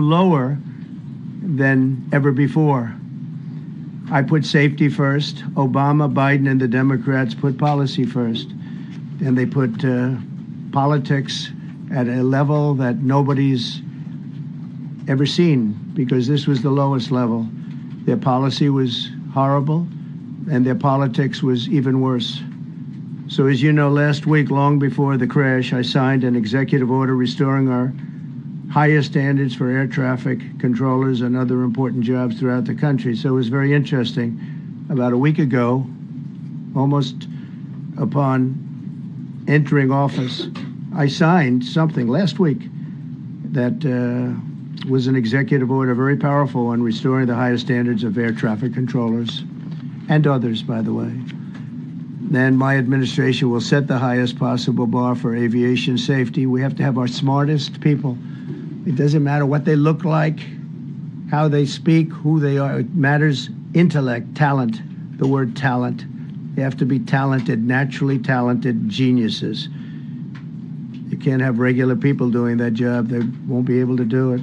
lower than ever before. I put safety first. Obama, Biden, and the Democrats put policy first. And they put politics at a level that nobody's ever seen, because this was the lowest level. Their policy was horrible, and their politics was even worse. So as you know, last week, long before the crash, I signed an executive order restoring our highest standards for air traffic controllers and other important jobs throughout the country. So it was very interesting. About a week ago, almost upon entering office, I signed something last week that was an executive order, very powerful, on restoring the highest standards of air traffic controllers and others, by the way. Then my administration will set the highest possible bar for aviation safety. We have to have our smartest people. It doesn't matter what they look like, how they speak, who they are. It matters intellect, talent, the word talent. They have to be talented, naturally talented geniuses. You can't have regular people doing that job. They won't be able to do it.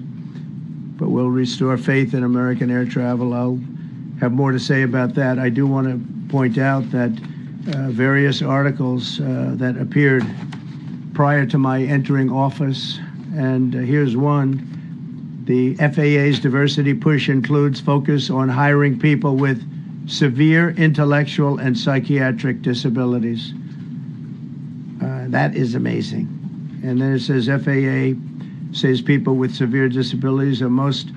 But we'll restore faith in American air travel. I'll have more to say about that. I do want to point out that various articles that appeared prior to my entering office, and here's one. The FAA's diversity push includes focus on hiring people with severe intellectual and psychiatric disabilities. That is amazing. And then it says FAA says people with severe disabilities are most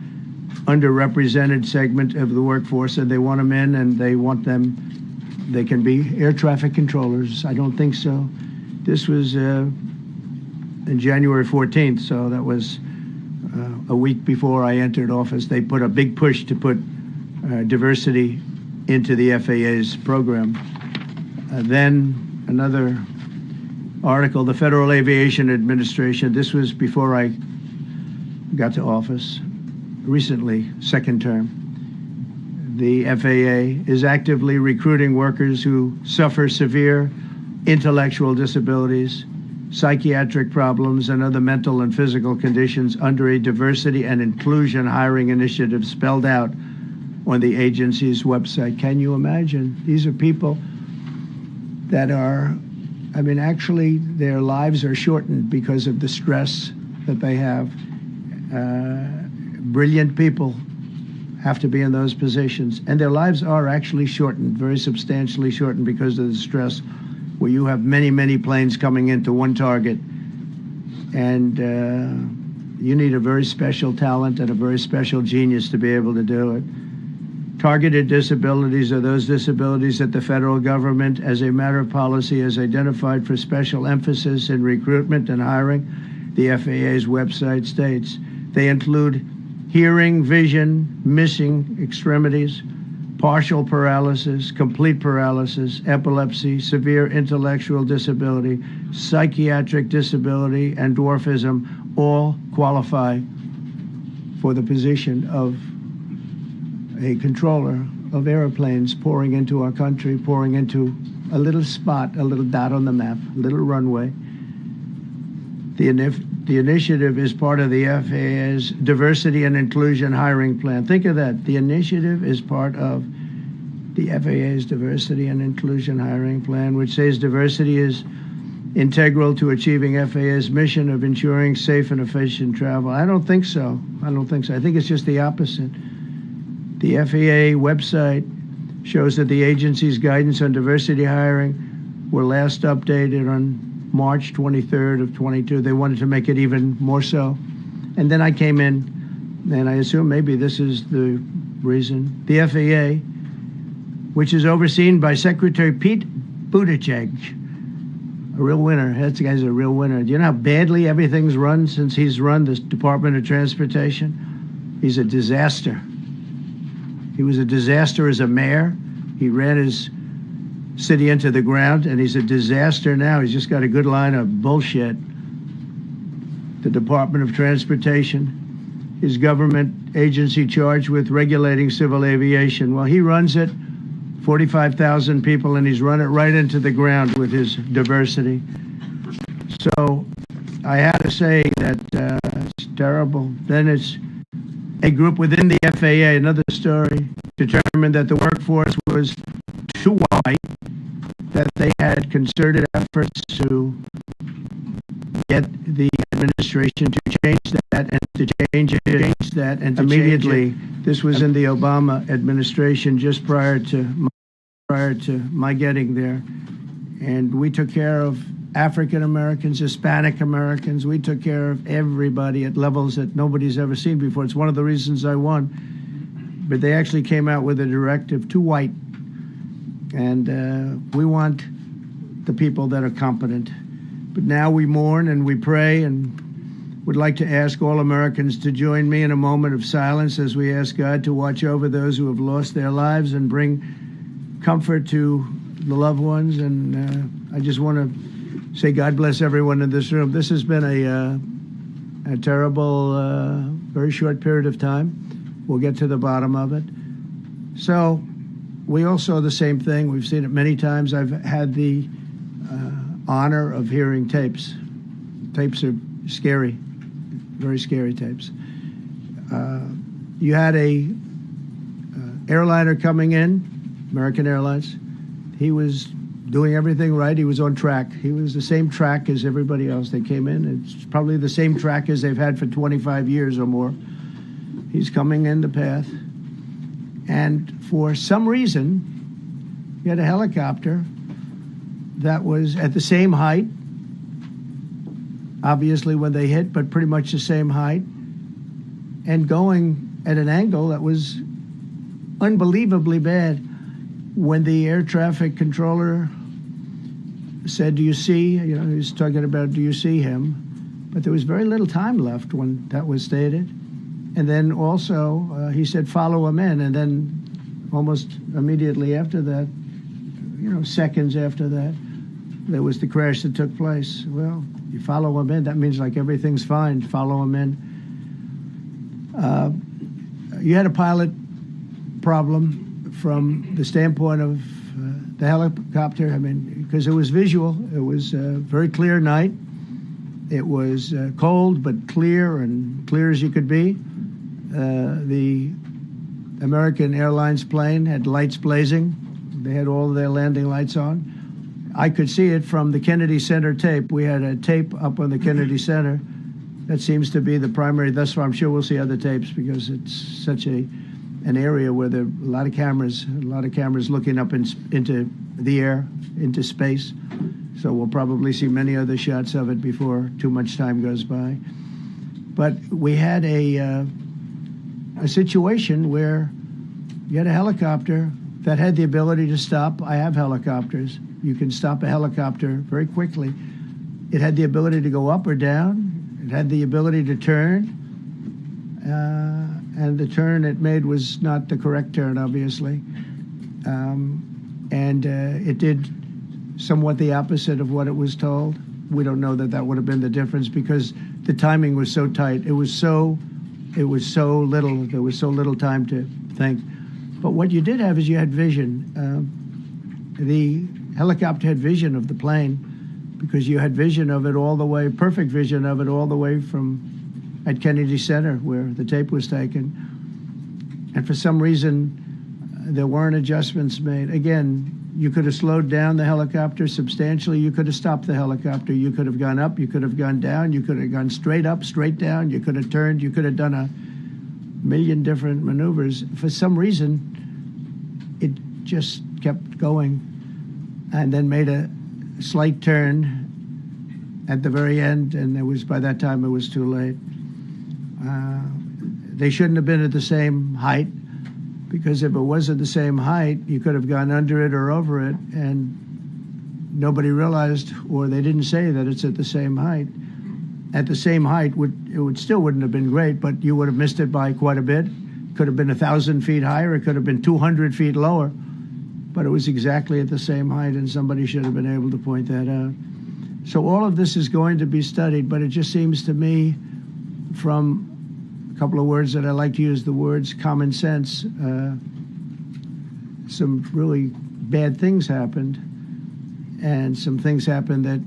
underrepresented segment of the workforce, and they want them in, and they want them, they can be air traffic controllers. I don't think so. This was in January 14th, so that was a week before I entered office. They put a big push to put diversity into the FAA's program. Then another article, the Federal Aviation Administration, this was before I got to office, recently, second term. The FAA is actively recruiting workers who suffer severe intellectual disabilities, psychiatric problems, and other mental and physical conditions under a diversity and inclusion hiring initiative spelled out on the agency's website. Can you imagine? These are people that are, I mean, actually their lives are shortened because of the stress that they have. Brilliant people have to be in those positions, and their lives are actually shortened, very substantially shortened, because of the stress, where you have many, many planes coming into one target, and you need a very special talent and a very special genius to be able to do it. Targeted disabilities are those disabilities that the federal government, as a matter of policy, has identified for special emphasis in recruitment and hiring. The FAA's website states they include hearing, vision, missing extremities, partial paralysis, complete paralysis, epilepsy, severe intellectual disability, psychiatric disability, and dwarfism all qualify for the position of a controller of airplanes pouring into our country, pouring into a little spot, a little dot on the map, a little runway. The initiative is part of the FAA's Diversity and Inclusion Hiring Plan. Think of that. The initiative is part of the FAA's Diversity and Inclusion Hiring Plan, which says diversity is integral to achieving FAA's mission of ensuring safe and efficient travel. I don't think so. I think it's just the opposite. The FAA website shows that the agency's guidance on diversity hiring were last updated on March 23rd of 22. They wanted to make it even more so. And then I came in, and I assume maybe this is the reason. The FAA, which is overseen by Secretary Pete Buttigieg, a real winner. That guy's a real winner. Do you know how badly everything's run since he's run this Department of Transportation? He's a disaster. He was a disaster as a mayor. He ran his city into the ground, and he's a disaster now. He's just got a good line of bullshit. The Department of Transportation, his government agency charged with regulating civil aviation. Well, he runs it, 45,000 people, and he's run it right into the ground with his diversity. So I had to say that it's terrible. Then it's A group within the FAA, another story, determined that the workforce was too white, that they had concerted efforts to get the administration to change that and to change that and to immediately. This was in the Obama administration just prior to my getting there. And we took care of African Americans, Hispanic Americans. We took care of everybody at levels that nobody's ever seen before. It's one of the reasons I won. But they actually came out with a directive, too white. And we want the people that are competent. But now we mourn and we pray and would like to ask all Americans to join me in a moment of silence as we ask God to watch over those who have lost their lives and bring comfort to the loved ones. And I just want to say God bless everyone in this room. This has been a terrible, very short period of time. We'll get to the bottom of it. So we all saw the same thing. We've seen it many times. I've had the honor of hearing tapes. Tapes are scary, very scary tapes. You had a airliner coming in, American Airlines. He was doing everything right. He was on track. He was the same track as everybody else. They came in. It's probably the same track as they've had for 25 years or more. He's coming in the path. And for some reason, you had a helicopter that was at the same height, obviously when they hit, but pretty much the same height, and going at an angle that was unbelievably bad. When the air traffic controller said, do you see, he was talking about, do you see him? But there was very little time left when that was stated. And then also he said, follow him in. And then almost immediately after that, seconds after that, there was the crash that took place. Well, you follow him in, that means like everything's fine. Follow him in. You had a pilot problem from the standpoint of the helicopter. I mean, because it was visual. It was a very clear night. It was cold but clear, and clear as you could be. The American Airlines plane had lights blazing. They had all of their landing lights on. I could see it from the Kennedy Center tape. We had a tape up on the Kennedy Center. That seems to be the primary. Thus far, I'm sure we'll see other tapes because it's such an area where there are a lot of cameras looking up into the air, into space. So we'll probably see many other shots of it before too much time goes by. But we had a situation where you had a helicopter that had the ability to stop. I have helicopters. You can stop a helicopter very quickly. It had the ability to go up or down. It had the ability to turn. And the turn it made was not the correct turn, obviously. It did somewhat the opposite of what it was told. We don't know that would have been the difference because the timing was so tight. It was so little. There was so little time to think. But what you did have is you had vision. The helicopter had vision of the plane because you had vision of it all the way, perfect vision of it all the way from at Kennedy Center where the tape was taken. And for some reason, there weren't adjustments made. Again, you could have slowed down the helicopter substantially. You could have stopped the helicopter. You could have gone up. You could have gone down. You could have gone straight up, straight down. You could have turned. You could have done a million different maneuvers. For some reason, it just kept going and then made a slight turn at the very end, and by that time it was too late. They shouldn't have been at the same height, because if it was at the same height, you could have gone under it or over it, and nobody realized, or they didn't say that it's at the same height. At the same height, it still wouldn't have been great, but you would have missed it by quite a bit. Could have been 1,000 feet higher. It could have been 200 feet lower. But it was exactly at the same height, and somebody should have been able to point that out. So all of this is going to be studied, but it just seems to me, from a couple of words that I like to use, the words common sense, some really bad things happened, and some things happened that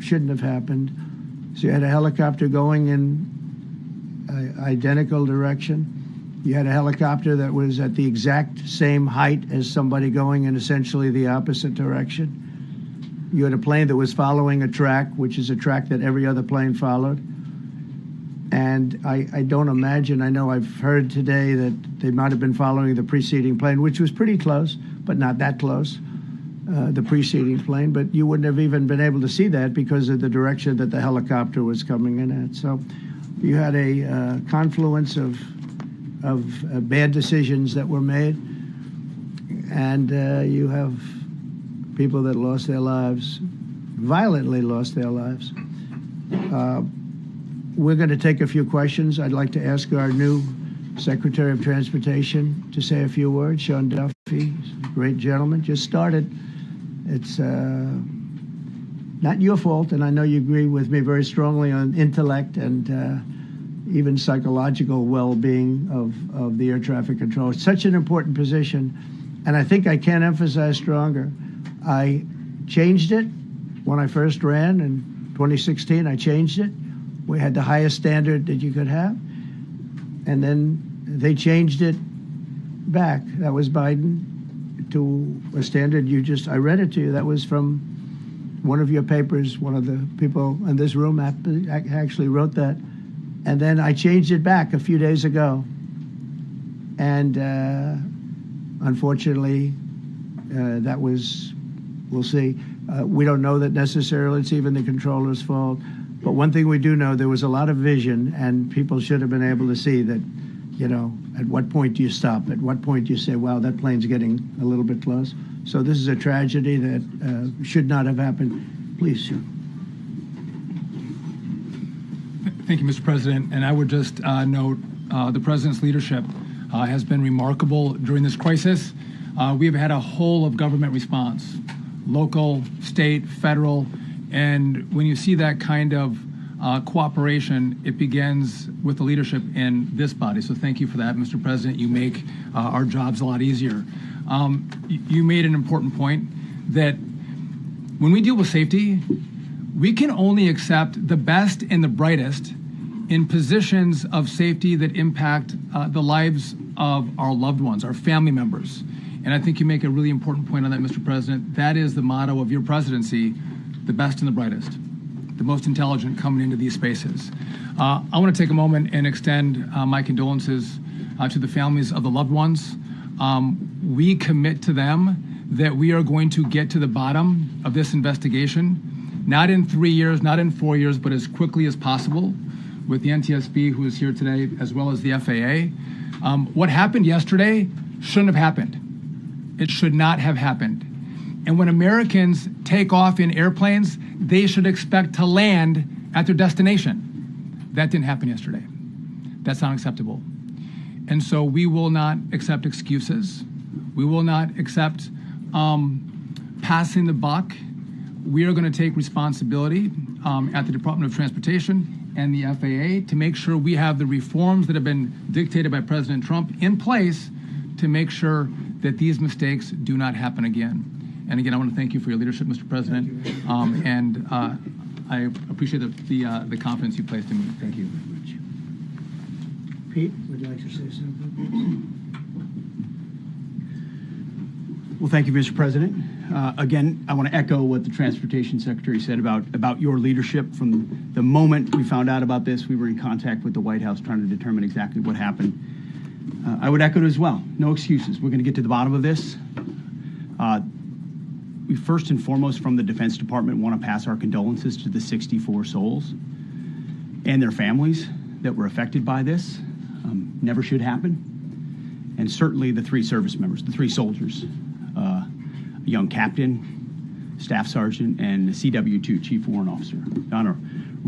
shouldn't have happened. So you had a helicopter going in an identical direction. You had a helicopter that was at the exact same height as somebody going in essentially the opposite direction. You had a plane that was following a track, which is a track that every other plane followed. And I don't imagine, I know I've heard today that they might have been following the preceding plane, which was pretty close, but not that close, the preceding plane. But you wouldn't have even been able to see that because of the direction that the helicopter was coming in at. So you had a confluence of bad decisions that were made, and you have people that lost their lives, violently lost their lives. We're going to take a few questions. I'd like to ask our new Secretary of Transportation to say a few words. Sean Duffy, a great gentleman, just started. It's not your fault, and I know you agree with me very strongly on intellect and even psychological well-being of the air traffic control. It's such an important position, and I think I can't emphasize stronger. I changed it when I first ran in 2016. I changed it. We had the highest standard that you could have, and then they changed it back. That was Biden to a standard I read it to you. That was from one of your papers. One of the people in this room actually wrote that. And then I changed it back a few days ago. And unfortunately, that was, we'll see. We don't know that necessarily it's even the controller's fault. But one thing we do know, there was a lot of vision, and people should have been able to see that, you know, at what point do you stop? At what point do you say, wow, that plane's getting a little bit close? So this is a tragedy that should not have happened. Please, Sean. Thank you, Mr. President. And I would just note the President's leadership has been remarkable during this crisis. We have had a whole of government response, local, state, federal, and when you see that kind of cooperation, it begins with the leadership in this body. So thank you for that, Mr. President. You make our jobs a lot easier. You made an important point that when we deal with safety, we can only accept the best and the brightest in positions of safety that impact the lives of our loved ones, our family members. And I think you make a really important point on that, Mr. President. That is the motto of your presidency, the best and the brightest, the most intelligent coming into these spaces. I want to take a moment and extend my condolences to the families of the loved ones. We commit to them that we are going to get to the bottom of this investigation, not in 3 years, not in 4 years, but as quickly as possible with the NTSB, who is here today, as well as the FAA. What happened yesterday shouldn't have happened. It should not have happened. And when Americans take off in airplanes, they should expect to land at their destination. That didn't happen yesterday. That's not acceptable. And so we will not accept excuses. We will not accept passing the buck. We are going to take responsibility at the Department of Transportation and the FAA to make sure we have the reforms that have been dictated by President Trump in place to make sure that these mistakes do not happen again. And again, I want to thank you for your leadership, Mr. President, and I appreciate the confidence you placed in me. Thank you. Pete, would you like to say something? Well, thank you, Mr. President. Again, I want to echo what the Transportation Secretary said about your leadership. From the moment we found out about this, we were in contact with the White House trying to determine exactly what happened. I would echo it as well. No excuses. We're going to get to the bottom of this. We first and foremost from the Defense Department want to pass our condolences to the 64 souls and their families that were affected by this. Never should happen. And certainly the 3 service members, the 3 soldiers, a young captain, staff sergeant, and a CW2, Chief Warrant Officer, on a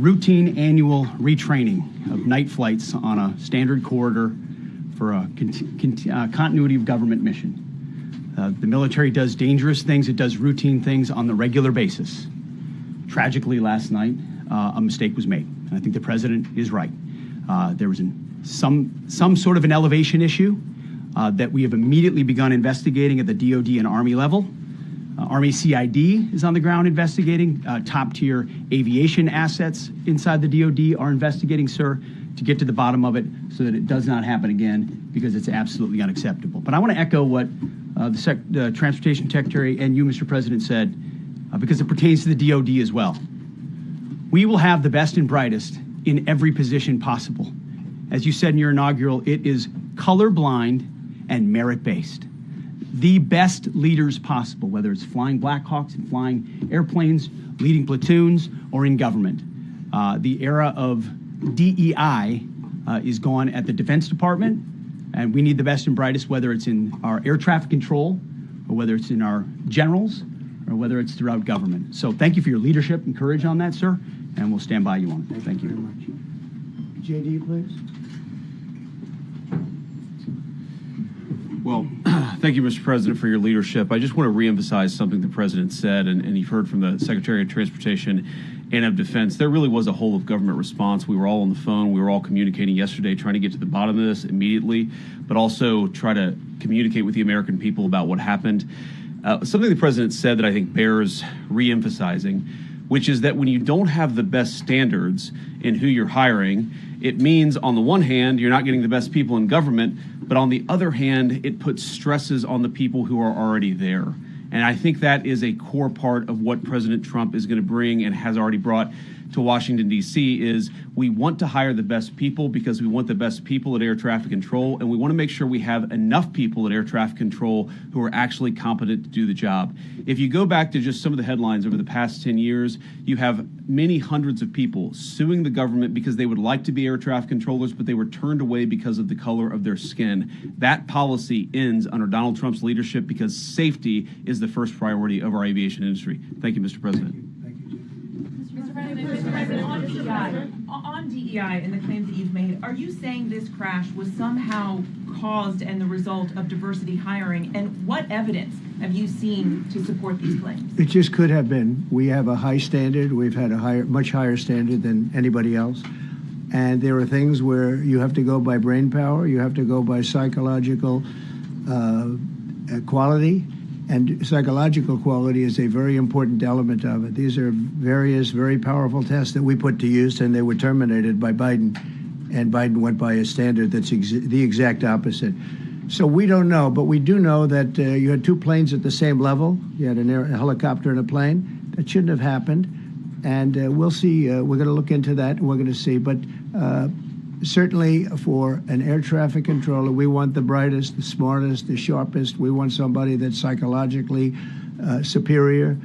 routine annual retraining of night flights on a standard corridor for a continuity of government mission. The military does dangerous things. It does routine things on the regular basis. Tragically, last night, a mistake was made. And I think the president is right. There was some sort of an elevation issue that we have immediately begun investigating at the DOD and Army level. Army CID is on the ground investigating. Top-tier aviation assets inside the DOD are investigating, sir. to get to the bottom of it so that it does not happen again, because it's absolutely unacceptable. But I want to echo what the Transportation Secretary and you, Mr. President, said, because it pertains to the DoD as well. We will have the best and brightest in every position possible. As you said in your inaugural, it is colorblind and merit-based. The best leaders possible, whether it's flying Black Hawks and flying airplanes, leading platoons, or in government. The era of DEI is gone at the Defense Department, and we need the best and brightest, whether it's in our air traffic control, or whether it's in our generals, or whether it's throughout government. So thank you for your leadership and courage on that, sir, and we'll stand by you on it. Thank you very much. JD, please. Well, thank you, Mr. President, for your leadership. I just want to reemphasize something the President said, and you've heard from the Secretary of Transportation and of Defense. There really was a whole of government response. We were all on the phone. We were all communicating yesterday, trying to get to the bottom of this immediately, but also try to communicate with the American people about what happened. Something the President said that I think bears reemphasizing, which is that when you don't have the best standards in who you're hiring, it means on the one hand, you're not getting the best people in government, but on the other hand, it puts stresses on the people who are already there. And I think that is a core part of what President Trump is going to bring and has already brought to Washington, D.C., is we want to hire the best people because we want the best people at air traffic control, and we want to make sure we have enough people at air traffic control who are actually competent to do the job. If you go back to just some of the headlines over the past 10 years, you have many hundreds of people suing the government because they would like to be air traffic controllers, but they were turned away because of the color of their skin. That policy ends under Donald Trump's leadership because safety is the first priority of our aviation industry. Thank you, Mr. President. Mr. President, on DEI and the claims that you've made, are you saying this crash was somehow caused and the result of diversity hiring? And what evidence have you seen to support these claims? It just could have been. We have a high standard. We've had a much higher standard than anybody else. And there are things where you have to go by brain power, you have to go by psychological quality. And psychological quality is a very important element of it. These are various very powerful tests that we put to use, and they were terminated by Biden. And Biden went by a standard that's the exact opposite. So we don't know, but we do know that you had two planes at the same level. You had a helicopter and a plane. That shouldn't have happened. And we'll see. We're going to look into that, and we're going to see. But certainly for an air traffic controller, we want the brightest, the smartest, the sharpest. We want somebody that's psychologically superior,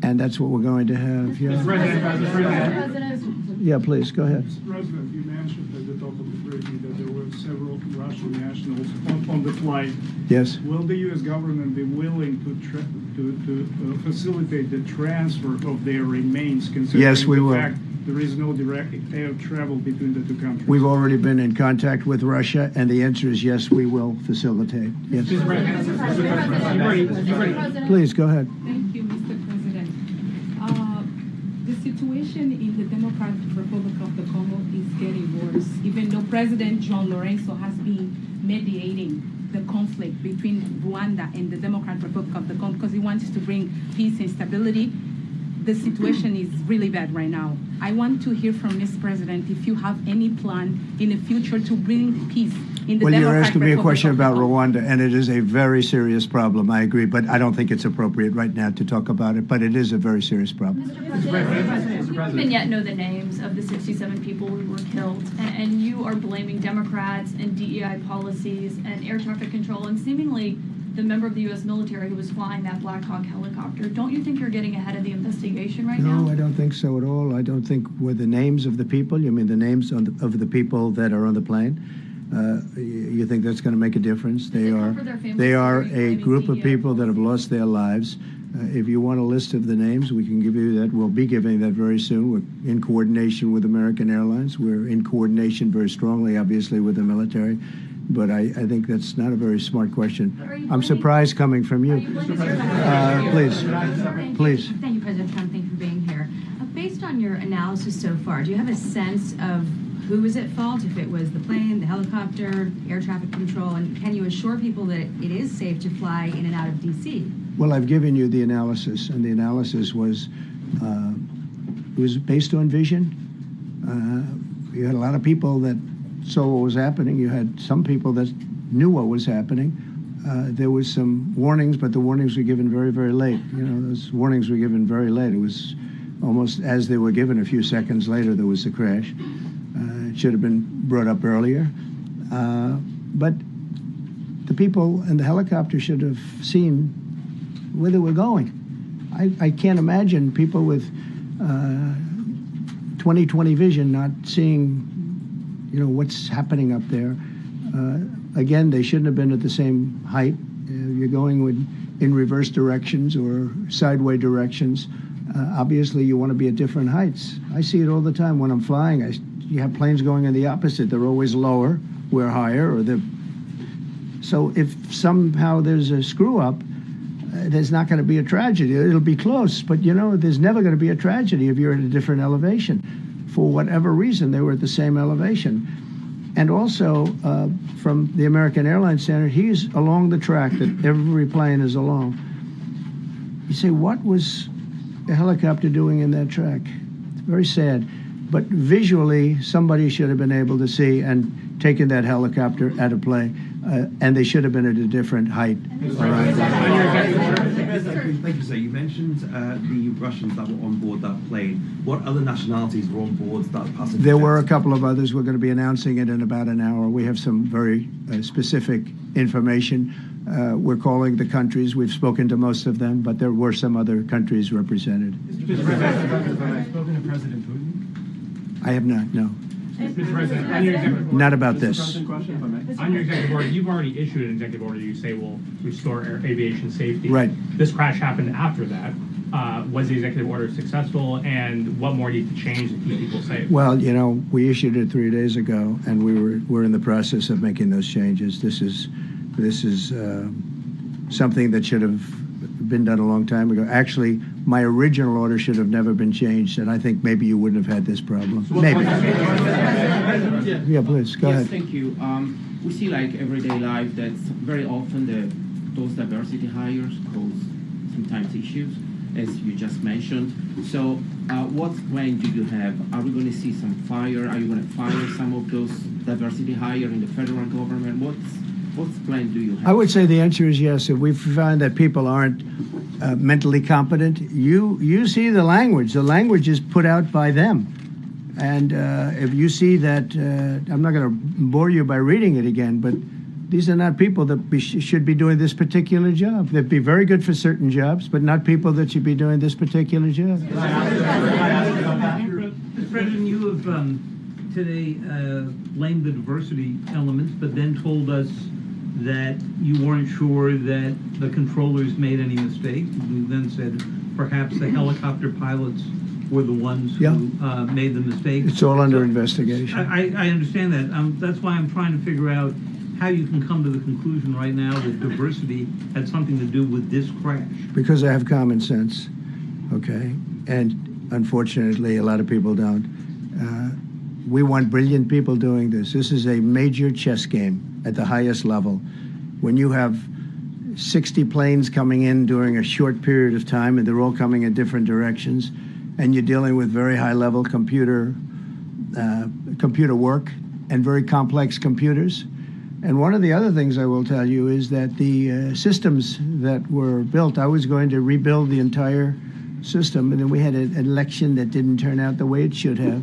and that's what we're going to have. Yeah. Mr. President. Yeah, please, go ahead. Mr. President, you mentioned at the top of the briefing that there were several Russian nationals on the flight. Yes. Will the U.S. government be willing to facilitate the transfer of their remains, considering Yes, we the will. fact there is no direct air travel between the two countries? We've already been in contact with Russia, and the answer is yes, we will facilitate. Yes. Please, go ahead. Thank you, Mr. President. The situation in the Democratic Republic of the Congo is getting worse, even though President John Lorenzo has been mediating the conflict between Rwanda and the Democratic Republic of the Congo because he wants to bring peace and stability. The situation is really bad right now. I want to hear from Mr. President if you have any plan in the future to bring peace in the Well, you're Democratic asking me a Republic question of the about Congo. Rwanda, and it is a very serious problem. I agree, but I don't think it's appropriate right now to talk about it, but it is a very serious problem. Mr. President, we don't even yet know the names of the 67 people who were killed, and you are blaming Democrats and DEI policies and air traffic control and seemingly the member of the U.S. military who was flying that Black Hawk helicopter. Don't you think you're getting ahead of the investigation right now? No, I don't think so at all. I don't think with the names of the people, you mean the names of the people that are on the plane? You think that's going to make a difference? They are a group of people that have lost their lives. If you want a list of the names, we can give you that. We'll be giving that very soon. We're in coordination with American Airlines. We're in coordination very strongly, obviously, with the military. But I think that's not a very smart question. I'm surprised coming from you. Please. Thank you, President Trump. Thank you for being here. Based on your analysis so far, do you have a sense of who was at fault, if it was the plane, the helicopter, air traffic control, and can you assure people that it is safe to fly in and out of D.C.? Well, I've given you the analysis, and the analysis was it was based on vision. You had a lot of people that saw what was happening. You had some people that knew what was happening. There was some warnings, but the warnings were given very, very late. Those warnings were given very late. It was almost as they were given. A few seconds later, there was the crash. It should have been brought up earlier. But the people in the helicopter should have seen where they were going. I can't imagine people with 20/20 vision not seeing, what's happening up there. Again, they shouldn't have been at the same height. You're going in reverse directions or sideway directions. Obviously, you want to be at different heights. I see it all the time when I'm flying. You have planes going in the opposite. They're always lower, we're higher, so if somehow there's a screw up, there's not going to be a tragedy. It'll be close, but there's never going to be a tragedy if you're at a different elevation. For whatever reason, they were at the same elevation. And also, from the American Airlines Center, he's along the track that every plane is along. You say, what was the helicopter doing in that track? It's very sad. But visually, somebody should have been able to see and taken that helicopter out of play, and they should have been at a different height. Thank you, sir. You mentioned the Russians that were on board that plane. What other nationalities were on board that passenger? There were a couple of others. We're going to be announcing it in about an hour. We have some very specific information. We're calling the countries. We've spoken to most of them, but there were some other countries represented. Mr. President, have you spoken to President Putin? I have not, no. Mr. President, on your executive order, Not about this. on your executive order, you've already issued an executive order you say will restore aviation safety. Right. This crash happened after that. Was the executive order successful, and what more needs to change to keep people safe? Well, we issued it 3 days ago, and we're in the process of making those changes. This is something that should have been done a long time ago. Actually, my original order should have never been changed, and I think maybe you wouldn't have had this problem. Maybe. Yeah, please, go ahead. Yes, thank you. We see like everyday life that very often those diversity hires cause sometimes issues, as you just mentioned. So what plan do you have? Are we going to see some fire? Are you going to fire some of those diversity hire in the federal government? What plan do you have? I would say the answer is yes. If we find that people aren't mentally competent, you see the language. The language is put out by them. And if you see that, I'm not going to bore you by reading it again, but these are not people that should be doing this particular job. They'd be very good for certain jobs, but not people that should be doing this particular job. Mr. President, you have today blamed the diversity elements, but then told us that you weren't sure that the controllers made any mistake. You then said perhaps the helicopter pilots were the ones who made the mistake. It's all under investigation. I understand that. That's why I'm trying to figure out how you can come to the conclusion right now that diversity had something to do with this crash. Because I have common sense, okay? And unfortunately, a lot of people don't. We want brilliant people doing this. This is a major chess game at the highest level. When you have 60 planes coming in during a short period of time, and they're all coming in different directions, and you're dealing with very high-level computer work and very complex computers. And one of the other things I will tell you is that the systems that were built, I was going to rebuild the entire system, and then we had an election that didn't turn out the way it should have.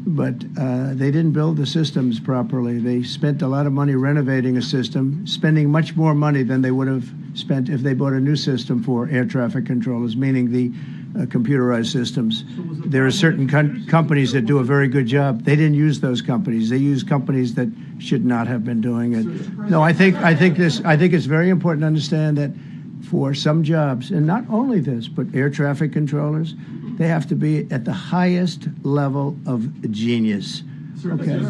But they didn't build the systems properly. They spent a lot of money renovating a system, spending much more money than they would have spent if they bought a new system for air traffic controllers, meaning the computerized systems. There are certain companies that do a very good job. They didn't use those companies. They used companies that should not have been doing it. No, I think it's very important to understand that for some jobs, and not only this, but air traffic controllers, they have to be at the highest level of genius. Okay.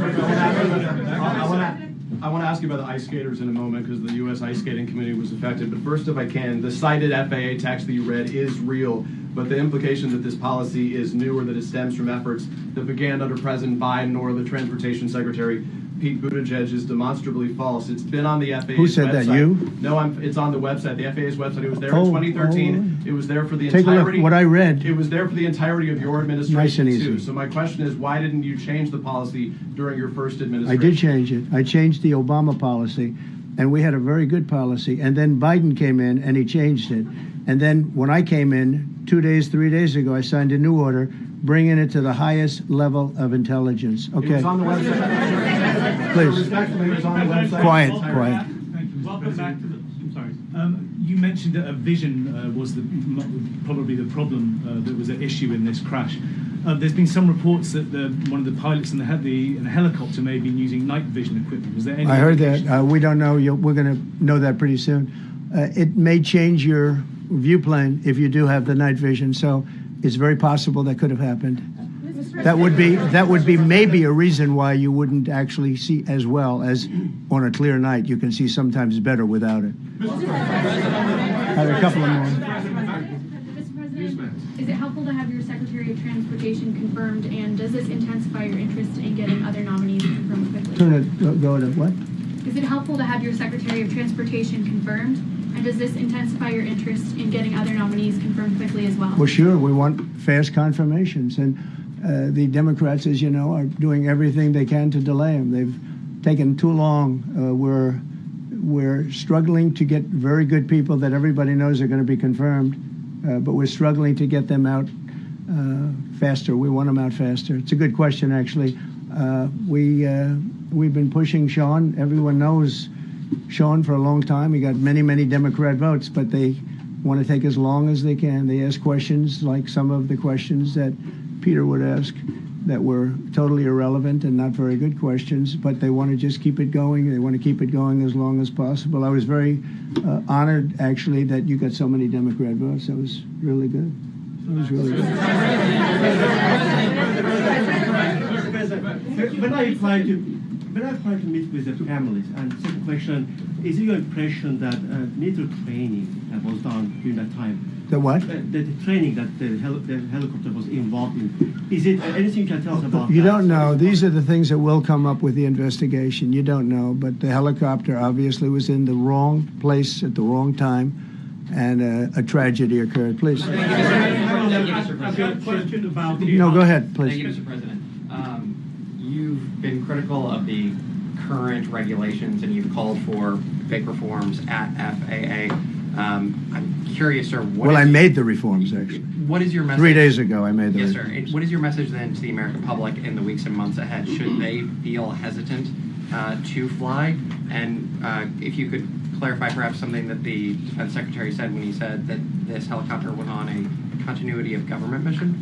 I want to ask you about the ice skaters in a moment because the U.S. ice skating community was affected. But first, if I can, the cited FAA text that you read is real, but the implication that this policy is new or that it stems from efforts that began under President Biden or the Transportation Secretary Pete Buttigieg is demonstrably false. It's been on the FAA's website. Who said that, you? No, it's on the website, the FAA's website. It was there Oh, in 2013. It was there for the Take a entirety. look, what I read. It was there for the entirety of your administration, Nice and too. easy. So my question is, why didn't you change the policy during your first I administration? did change it. I changed the Obama policy, and we had a very good policy. And then Biden came in, and he changed it. And then when I came in, 3 days ago, I signed a new order, bringing it to the highest level of intelligence. It Okay, was on the website. Please. Respectfully, it was on the website. Quiet, Thank you. quiet. Thank you. Welcome back to the. I'm sorry. You mentioned that a vision was probably the problem that was at issue in this crash. There's been some reports that one of the pilots in the helicopter may have been using night vision equipment. Was there any? I heard that. We don't know. We're going to know that pretty soon. It may change your view plane if you do have the night vision. So it's very possible that could have happened. That would be maybe a reason why you wouldn't actually see as well as on a clear night. You can see sometimes better without it. I have a couple of more. Mr. President, is it helpful to have your Secretary of Transportation confirmed, and does this intensify your interest in getting other nominees confirmed quickly? Go to what? Is it helpful to have your Secretary of Transportation confirmed, and does this intensify your interest in getting other nominees confirmed quickly as well? Well, sure. We want fast confirmations, and the Democrats, as you know, are doing everything they can to delay them. They've taken too long. We're struggling to get very good people that everybody knows are going to be confirmed, but we're struggling to get them out faster. We want them out faster. It's a good question, actually. We've been pushing Sean. Everyone knows Sean for a long time. He got many, many Democrat votes, but they want to take as long as they can. They ask questions like some of the questions that Peter would ask that were totally irrelevant and not very good questions, but they want to just keep it going. They want to keep it going as long as possible. I was very honored, actually, that you got so many Democrat votes. That was really good. That was really good. When I apply to meet with the families, and second question, is it your impression that military training was done during that time? The what? The training that the helicopter was involved in. Is it anything you can tell us about You that? don't know. These are the things that will come up with the investigation. You don't know, but the helicopter obviously was in the wrong place at the wrong time, and a tragedy occurred. Please. I've got a question about the... No, go ahead, please. Thank you, Mr. President. You've been critical of the current regulations, and you've called for big reforms at FAA. I'm curious, sir. Well, I made the reforms, actually. What is your message? 3 days ago, I made the Yes, reforms. sir. What is your message then to the American public in the weeks and months ahead? Should they feel hesitant to fly? And if you could clarify perhaps something that the Defense Secretary said when he said that this helicopter was on a continuity of government mission?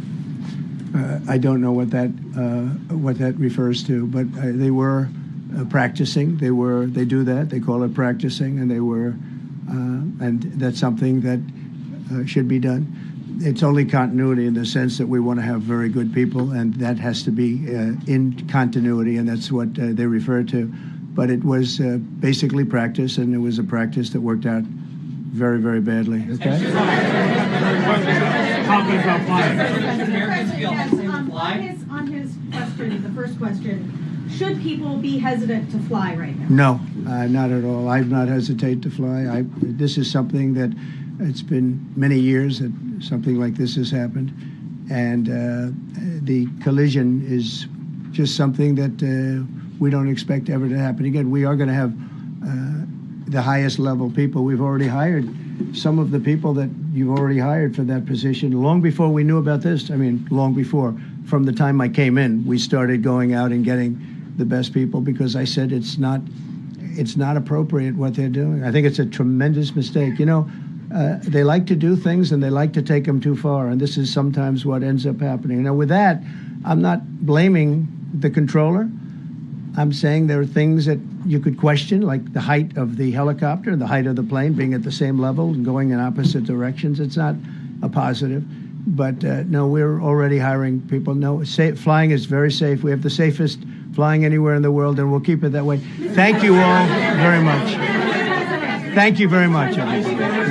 I don't know what that refers to, but they were practicing. They do that. They call it practicing, and they were, and that's something that should be done. It's only continuity in the sense that we want to have very good people, and that has to be in continuity, and that's what they refer to. But it was basically practice, and it was a practice that worked out very, very badly. Okay. On his question, the first question, should people be hesitant to fly right now? No, not at all. I've not hesitated to fly. This is something that it's been many years that something like this has happened, and the collision is just something that we don't expect ever to happen again. We are going to have the highest level people. We've already hired some of the people that you've already hired for that position long before we knew about this. I mean, long before. From the time I came in, we started going out and getting the best people because I said it's not appropriate what they're doing. I think it's a tremendous mistake. You know, they like to do things and they like to take them too far, and this is sometimes what ends up happening. Now, with that, I'm not blaming the controller. I'm saying there are things that you could question, like the height of the helicopter, the height of the plane being at the same level and going in opposite directions. It's not a positive. But no, we're already hiring people. No, flying is very safe. We have the safest flying anywhere in the world, and we'll keep it that way. Thank you all very much. Thank you very much, everybody.